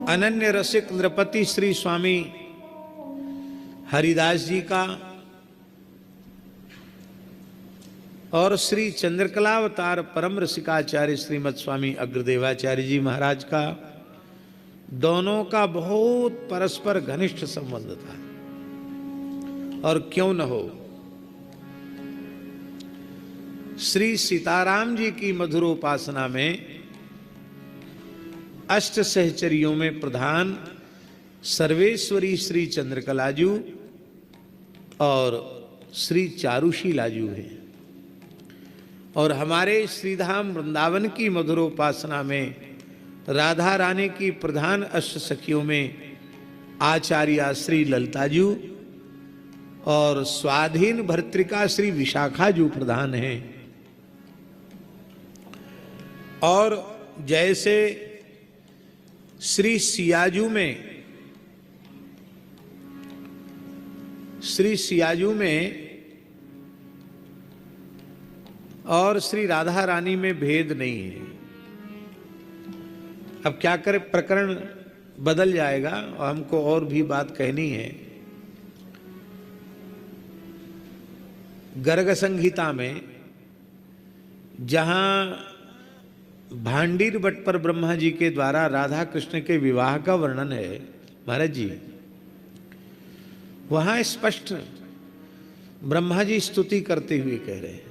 अनन्य रसिक नृपति श्री स्वामी हरिदास जी का और श्री चंद्रकलावतार परम रसिकाचार्य श्रीमद स्वामी अग्रदेवाचार्य जी महाराज का, दोनों का बहुत परस्पर घनिष्ठ संबंध था। और क्यों न हो, श्री सीताराम जी की मधुरोपासना में अष्ट सहचरियों में प्रधान सर्वेश्वरी श्री चंद्रकलाजू और श्री चारुशीलाजू हैं। और हमारे श्रीधाम वृंदावन की मधुरोपासना में राधा रानी की प्रधान अष्ट सखियों में आचार्या श्री ललिताजू और स्वाधीन भर्तृका श्री विशाखाजू प्रधान हैं। और जैसे श्री सियाजू में और श्री राधा रानी में भेद नहीं है। अब क्या करें, प्रकरण बदल जाएगा और हमको और भी बात कहनी है। गर्ग संहिता में जहां भांडीर भट्ट पर ब्रह्मा जी के द्वारा राधा कृष्ण के विवाह का वर्णन है महाराज जी, वहां स्पष्ट ब्रह्मा जी स्तुति करते हुए कह रहे हैं।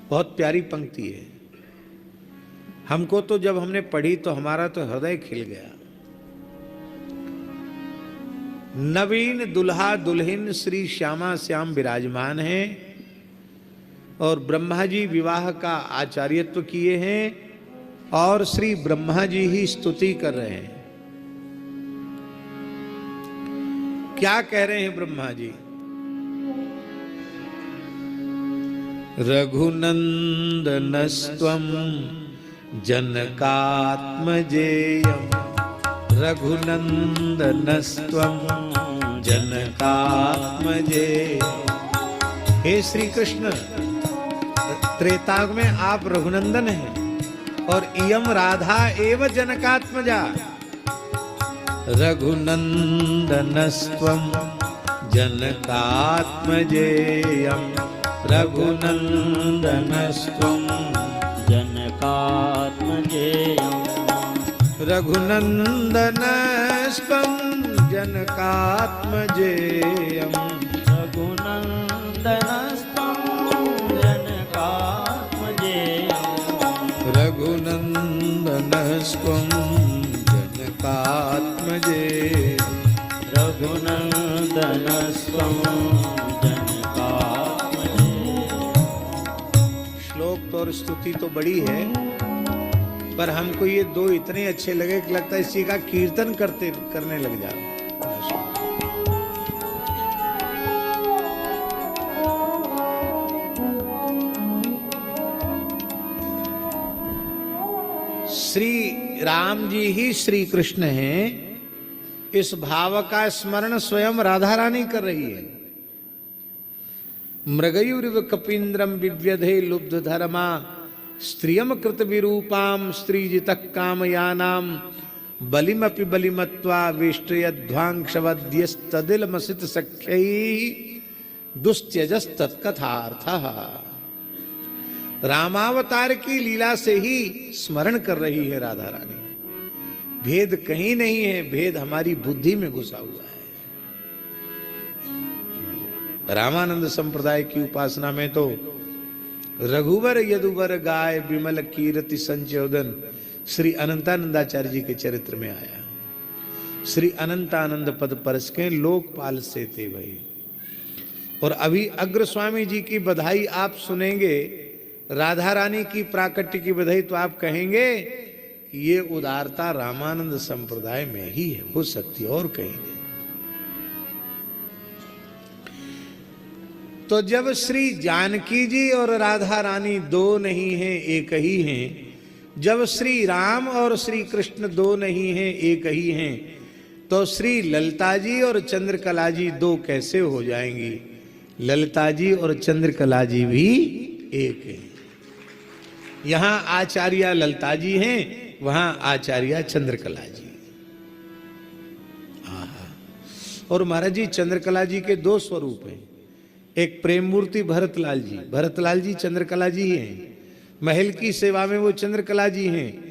बहुत प्यारी पंक्ति है। हमको तो जब हमने पढ़ी तो हमारा तो हृदय खिल गया। नवीन दुल्हा दुल्हन श्री श्यामा श्याम विराजमान हैं और ब्रह्मा जी विवाह का आचार्यत्व किए हैं और श्री ब्रह्मा जी ही स्तुति कर रहे हैं। क्या कह रहे हैं ब्रह्मा जी? रघुनंदनस्त्वं जनकात्मजेयं, रघुनंदनस्त्वं जनकात्मजेयं। हे श्री कृष्ण, त्रेताग में आप रघुनंदन हैं और इयम राधा एव जनकात्मजा। रघुनंदनस्त्वं जनकात्मजेयं, रघुनंदनस्त्वं जनकात्मजेयं, रघुनंदनस्त्वं जनकात्मजेयं, रघुनंदनस्त्वं जनकात्मजेयं, रघुनंदनस्त्वं जनकात्मजेयं, रघुनंदनस्त्वं श्लोक तो और स्तुति तो बड़ी है, पर हमको ये दो इतने अच्छे लगे कि लगता है इसी का कीर्तन करने लग जाओ। श्री राम जी ही श्री कृष्ण हैं, इस भाव का स्मरण स्वयं राधा रानी कर रही है। मृगयुरिव कपींद्रम विव्यधे लुब्ध धर्मा, स्त्रियम कृत विरूपाम स्त्रीजितः कामयानाम, बलिमपि बलिमत्वा वेष्टयध्वांक्षवद्यस्तदिलमसित सख्यैः दुस्त्यजस्तत्कथार्थः। रामावतार की लीला से ही स्मरण कर रही है राधा रानी। भेद कहीं नहीं है, भेद हमारी बुद्धि में घुसा हुआ है। रामानंद संप्रदाय की उपासना में तो रघुवर यदुवर गाय विमल कीर्ति संचोदन श्री अनंतानंदाचार्य जी के चरित्र में आया। श्री अनंतानंद पद परसके लोकपाल से ते भई। और अभी अग्र स्वामी जी की बधाई आप सुनेंगे, राधा रानी की प्राकट्य की बधाई, तो आप कहेंगे कि ये उदारता रामानंद संप्रदाय में ही हो सकती है और कहीं नहीं। तो जब श्री जानकी जी और राधा रानी दो नहीं हैं, एक ही हैं, जब श्री राम और श्री कृष्ण दो नहीं हैं, एक ही हैं, तो श्री ललिता जी और चंद्रकला जी दो कैसे हो जाएंगी? ललिता जी और चंद्रकला जी भी एक हैं। यहाँ आचार्य ललिता जी हैं वहां आचार्य चंद्रकला जी। आहा। और महाराज जी चंद्रकला जी के दो स्वरूप हैं, एक प्रेम मूर्ति भरतलाल जी, भरतलाल जी चंद्रकला जी हैं, महल की सेवा में वो चंद्रकला जी हैं,